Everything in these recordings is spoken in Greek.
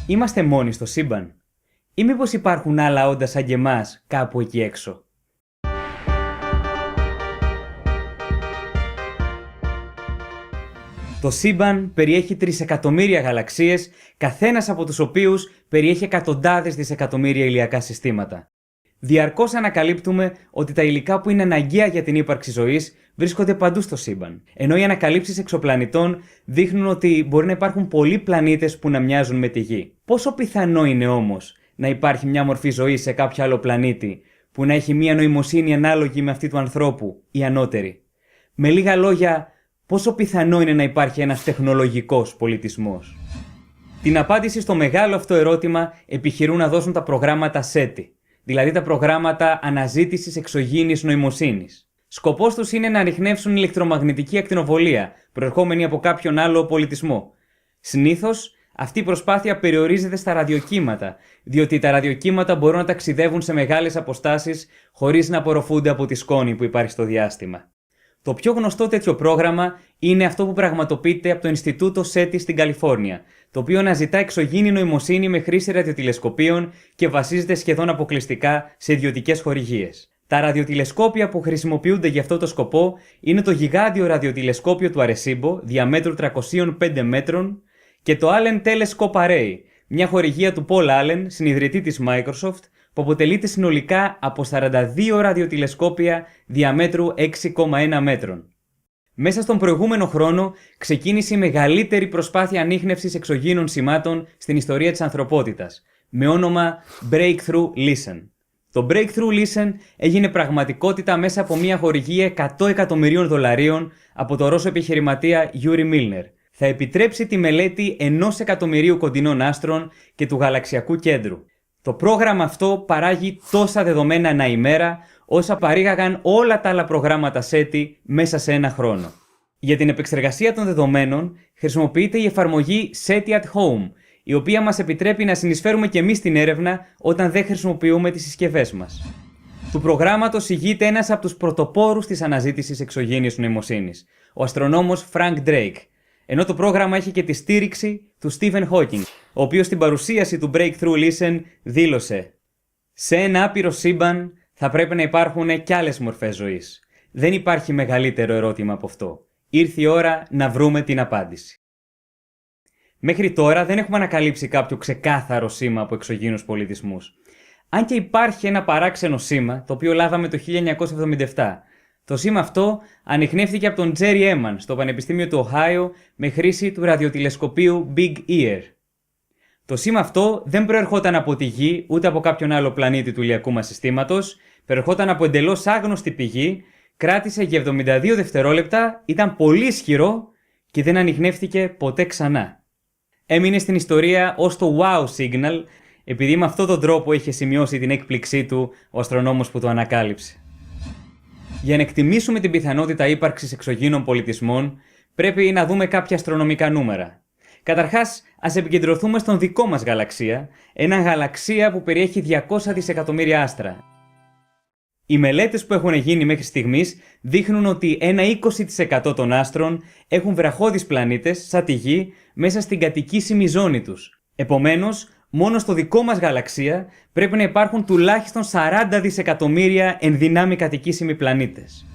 Είμαστε μόνοι στο σύμπαν? Ή μήπως υπάρχουν άλλα όντα σαν και εμάς κάπου εκεί έξω? Το σύμπαν περιέχει τρισεκατομμύρια γαλαξίες, καθένας από τους οποίους περιέχει εκατοντάδες δισεκατομμύρια ηλιακά συστήματα. Διαρκώς ανακαλύπτουμε ότι τα υλικά που είναι αναγκαία για την ύπαρξη ζωής βρίσκονται παντού στο σύμπαν, ενώ οι ανακαλύψεις εξωπλανητών δείχνουν ότι μπορεί να υπάρχουν πολλοί πλανήτες που να μοιάζουν με τη Γη. Πόσο πιθανό είναι όμως να υπάρχει μια μορφή ζωής σε κάποιο άλλο πλανήτη που να έχει μια νοημοσύνη ανάλογη με αυτή του ανθρώπου ή ανώτερη? Με λίγα λόγια, πόσο πιθανό είναι να υπάρχει ένας τεχνολογικός πολιτισμός? Την απάντηση στο μεγάλο αυτό ερώτημα επιχειρούν να δώσουν τα προγράμματα SETI, δηλαδή τα προγράμματα αναζήτησης εξωγήινης νοημοσύνης. Σκοπός τους είναι να ανιχνεύσουν ηλεκτρομαγνητική ακτινοβολία προερχόμενη από κάποιον άλλο πολιτισμό. Συνήθως, αυτή η προσπάθεια περιορίζεται στα ραδιοκύματα, διότι τα ραδιοκύματα μπορούν να ταξιδεύουν σε μεγάλες αποστάσεις χωρίς να απορροφούνται από τη σκόνη που υπάρχει στο διάστημα. Το πιο γνωστό τέτοιο πρόγραμμα είναι αυτό που πραγματοποιείται από το Ινστιτούτο SETI στην Καλιφόρνια, το οποίο αναζητά εξωγήινη νοημοσύνη με χρήση ραδιοτηλεσκοπίων και βασίζεται σχεδόν αποκλειστικά σε ιδιωτικές χορηγίες. Τα ραδιοτηλεσκόπια που χρησιμοποιούνται για αυτό το σκοπό είναι το γιγάντιο ραδιοτηλεσκόπιο του Arecibo, διαμέτρου 305 μέτρων, και το Allen Telescope Array, μια χορηγία του Paul Allen, συνιδρυτή της Microsoft, που αποτελείται συνολικά από 42 ραδιοτηλεσκόπια διαμέτρου 6,1 μέτρων. Μέσα στον προηγούμενο χρόνο ξεκίνησε η μεγαλύτερη προσπάθεια ανίχνευσης εξωγήινων σημάτων στην ιστορία της ανθρωπότητας, με όνομα Breakthrough Listen. Το Breakthrough Listen έγινε πραγματικότητα μέσα από μια χορηγία $100 εκατομμυρίων από το Ρώσο επιχειρηματία Yuri Milner. Θα επιτρέψει τη μελέτη 1 εκατομμυρίου κοντινών άστρων και του γαλαξιακού κέντρου. Το πρόγραμμα αυτό παράγει τόσα δεδομένα ανά ημέρα, όσα παρήγαγαν όλα τα άλλα προγράμματα SETI μέσα σε ένα χρόνο. Για την επεξεργασία των δεδομένων χρησιμοποιείται η εφαρμογή SETI at Home, η οποία μας επιτρέπει να συνεισφέρουμε και εμείς στην έρευνα όταν δεν χρησιμοποιούμε τις συσκευές μας. Του προγράμματος ηγείται ένας από τους πρωτοπόρους της αναζήτησης εξωγήινης νοημοσύνης, ο αστρονόμος Frank Drake, ενώ το πρόγραμμα έχει και τη στήριξη του Stephen Hawking, ο οποίος στην παρουσίαση του Breakthrough Listen δήλωσε: «Σε ένα άπειρο σύμπαν θα πρέπει να υπάρχουν κι άλλες μορφές ζωής. Δεν υπάρχει μεγαλύτερο ερώτημα από αυτό. Ήρθε η ώρα να βρούμε την απάντηση». Μέχρι τώρα δεν έχουμε ανακαλύψει κάποιο ξεκάθαρο σήμα από εξωγήινους πολιτισμούς. Αν και υπάρχει ένα παράξενο σήμα, το οποίο λάβαμε το 1977. Το σήμα αυτό ανιχνεύτηκε από τον Τζέρι Έμαν στο Πανεπιστήμιο του Οχάιο με χρήση του ραδιοτηλεσκοπίου Big Ear. Το σήμα αυτό δεν προερχόταν από τη Γη ούτε από κάποιον άλλο πλανήτη του ηλιακού μας συστήματος, προερχόταν από εντελώς άγνωστη πηγή, κράτησε για 72 δευτερόλεπτα, ήταν πολύ ισχυρό και δεν ανιχνεύτηκε ποτέ ξανά. Έμεινε στην ιστορία ως το Wow Signal, επειδή με αυτόν τον τρόπο είχε σημειώσει την έκπληξή του ο αστρονόμος που το ανακάλυψε. Για να εκτιμήσουμε την πιθανότητα ύπαρξης εξωγήινων πολιτισμών, πρέπει να δούμε κάποια αστρονομικά νούμερα. Καταρχάς, ας επικεντρωθούμε στον δικό μας γαλαξία, ένα γαλαξία που περιέχει 200 δισεκατομμύρια άστρα. Οι μελέτες που έχουν γίνει μέχρι στιγμής δείχνουν ότι ένα 20% των άστρων έχουν βραχώδεις πλανήτες, σαν τη Γη, μέσα στην κατοικήσιμη ζώνη τους. Επομένως, μόνο στο δικό μας γαλαξία πρέπει να υπάρχουν τουλάχιστον 40 δισεκατομμύρια ενδυνάμει κατοικήσιμοι πλανήτες.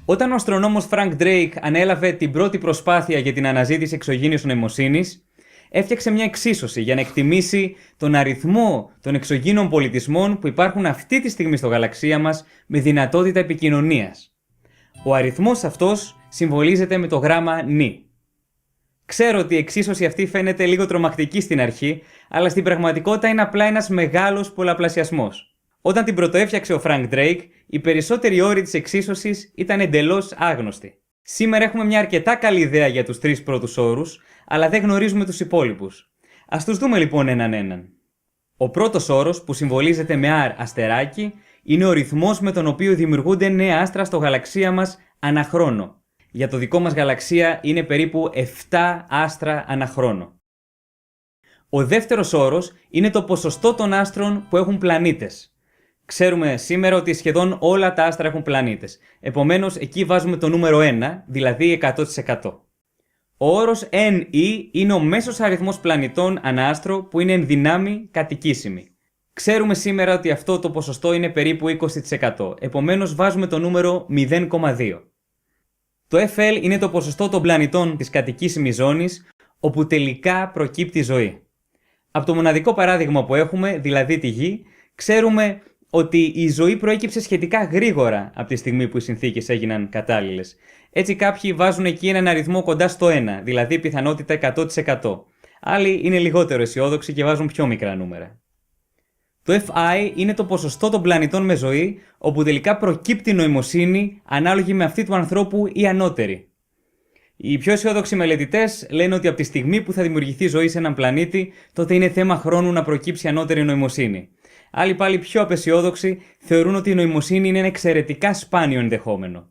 Όταν ο αστρονόμος Frank Drake ανέλαβε την πρώτη προσπάθεια για την αναζήτηση εξωγήινης νοημοσύνης, έφτιαξε μια εξίσωση για να εκτιμήσει τον αριθμό των εξωγήινων πολιτισμών που υπάρχουν αυτή τη στιγμή στο γαλαξία μας με δυνατότητα επικοινωνίας. Ο αριθμός αυτός συμβολίζεται με το γράμμα νι. Ξέρω ότι η εξίσωση αυτή φαίνεται λίγο τρομακτική στην αρχή, αλλά στην πραγματικότητα είναι απλά ένας μεγάλος πολλαπλασιασμός. Όταν την πρωτοέφτιαξε ο Frank Drake, οι περισσότεροι όροι της εξίσωσης ήταν εντελώς άγνωστοι. Σήμερα έχουμε μια αρκετά καλή ιδέα για τους 3 πρώτους όρους, αλλά δεν γνωρίζουμε τους υπόλοιπους. Ας τους δούμε λοιπόν έναν έναν. Ο πρώτος όρος, που συμβολίζεται με R αστεράκι, είναι ο ρυθμός με τον οποίο δημιουργούνται νέα άστρα στο γαλαξία μας ανά χρόνο. Για το δικό μας γαλαξία είναι περίπου 7 άστρα ανά χρόνο. Ο δεύτερος όρος είναι το ποσοστό των άστρων που έχουν πλανήτες. Ξέρουμε σήμερα ότι σχεδόν όλα τα άστρα έχουν πλανήτες. Επομένως, εκεί βάζουμε το νούμερο 1, δηλαδή 100%. Ο όρος NE είναι ο μέσος αριθμός πλανητών ανά άστρο που είναι εν δυνάμει κατοικήσιμοι. Ξέρουμε σήμερα ότι αυτό το ποσοστό είναι περίπου 20%, επομένως βάζουμε το νούμερο 0,2. Το FL είναι το ποσοστό των πλανητών της κατοικήσιμης ζώνης, όπου τελικά προκύπτει ζωή. Από το μοναδικό παράδειγμα που έχουμε, δηλαδή τη Γη, ξέρουμε ότι η ζωή προέκυψε σχετικά γρήγορα από τη στιγμή που οι συνθήκες έγιναν κατάλληλες. Έτσι κάποιοι βάζουν εκεί έναν αριθμό κοντά στο 1, δηλαδή πιθανότητα 100%. Άλλοι είναι λιγότερο αισιόδοξοι και βάζουν πιο μικρά νούμερα. Το FI είναι το ποσοστό των πλανητών με ζωή, όπου τελικά προκύπτει νοημοσύνη ανάλογη με αυτή του ανθρώπου ή ανώτερη. Οι πιο αισιόδοξοι μελετητές λένε ότι από τη στιγμή που θα δημιουργηθεί ζωή σε έναν πλανήτη, τότε είναι θέμα χρόνου να προκύψει ανώτερη νοημοσύνη. Άλλοι πάλι πιο απαισιόδοξοι θεωρούν ότι η νοημοσύνη είναι ένα εξαιρετικά σπάνιο ενδεχόμενο.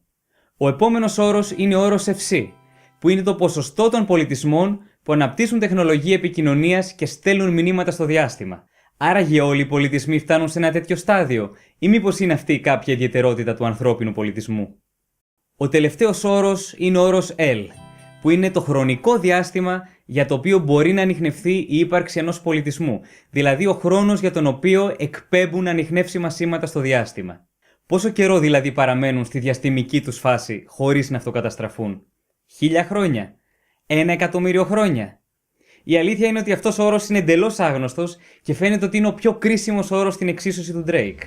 Ο επόμενος όρος είναι ο όρος FC, που είναι το ποσοστό των πολιτισμών που αναπτύσσουν τεχνολογία επικοινωνίας και στέλνουν μηνύματα στο διάστημα. Άραγε όλοι οι πολιτισμοί φτάνουν σε ένα τέτοιο στάδιο, ή μήπως είναι αυτή κάποια ιδιαιτερότητα του ανθρώπινου πολιτισμού? Ο τελευταίος όρος είναι ο όρος L, που είναι το χρονικό διάστημα για το οποίο μπορεί να ανιχνευθεί η ύπαρξη ενός πολιτισμού, δηλαδή ο χρόνος για τον οποίο εκπέμπουν ανιχνεύσιμα σήματα στο διάστημα. Πόσο καιρό δηλαδή παραμένουν στη διαστημική τους φάση χωρίς να αυτοκαταστραφούν? 1000 χρόνια? 1.000.000 χρόνια? Η αλήθεια είναι ότι αυτός ο όρος είναι εντελώς άγνωστος και φαίνεται ότι είναι ο πιο κρίσιμος όρος στην εξίσωση του Drake.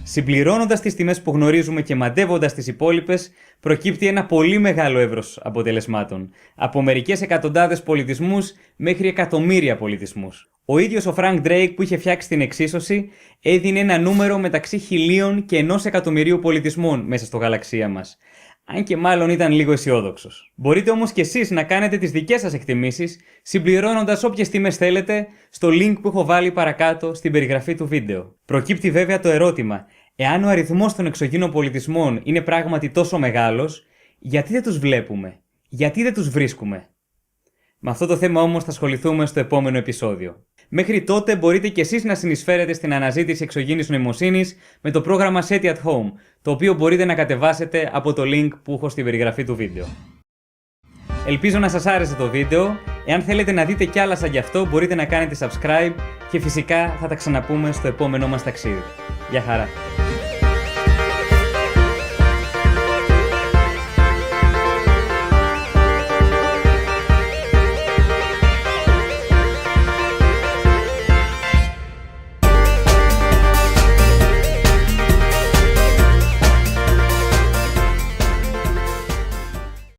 Συμπληρώνοντας τις τιμές που γνωρίζουμε και μαντεύοντας τις υπόλοιπες, προκύπτει ένα πολύ μεγάλο εύρος αποτελεσμάτων, από μερικές εκατοντάδες πολιτισμούς μέχρι εκατομμύρια πολιτισμούς. Ο ίδιος ο Frank Drake που είχε φτιάξει την εξίσωση έδινε ένα νούμερο μεταξύ 1.000 και 1.000.000 πολιτισμών μέσα στο γαλαξία μας. Αν και μάλλον ήταν λίγο αισιόδοξος. Μπορείτε όμως και εσείς να κάνετε τις δικές σας εκτιμήσεις, συμπληρώνοντας όποιες τιμές θέλετε στο link που έχω βάλει παρακάτω στην περιγραφή του βίντεο. Προκύπτει βέβαια το ερώτημα, εάν ο αριθμός των εξωγήινων πολιτισμών είναι πράγματι τόσο μεγάλος, γιατί δεν τους βλέπουμε, γιατί δεν τους βρίσκουμε? Με αυτό το θέμα όμως θα ασχοληθούμε στο επόμενο επεισόδιο. Μέχρι τότε μπορείτε και εσείς να συνεισφέρετε στην αναζήτηση εξωγήινης νοημοσύνης με το πρόγραμμα SETI at Home, το οποίο μπορείτε να κατεβάσετε από το link που έχω στην περιγραφή του βίντεο. Ελπίζω να σας άρεσε το βίντεο. Εάν θέλετε να δείτε κι άλλα σαν γι' αυτό, μπορείτε να κάνετε subscribe και φυσικά θα τα ξαναπούμε στο επόμενό μας ταξίδι. Γεια χαρά!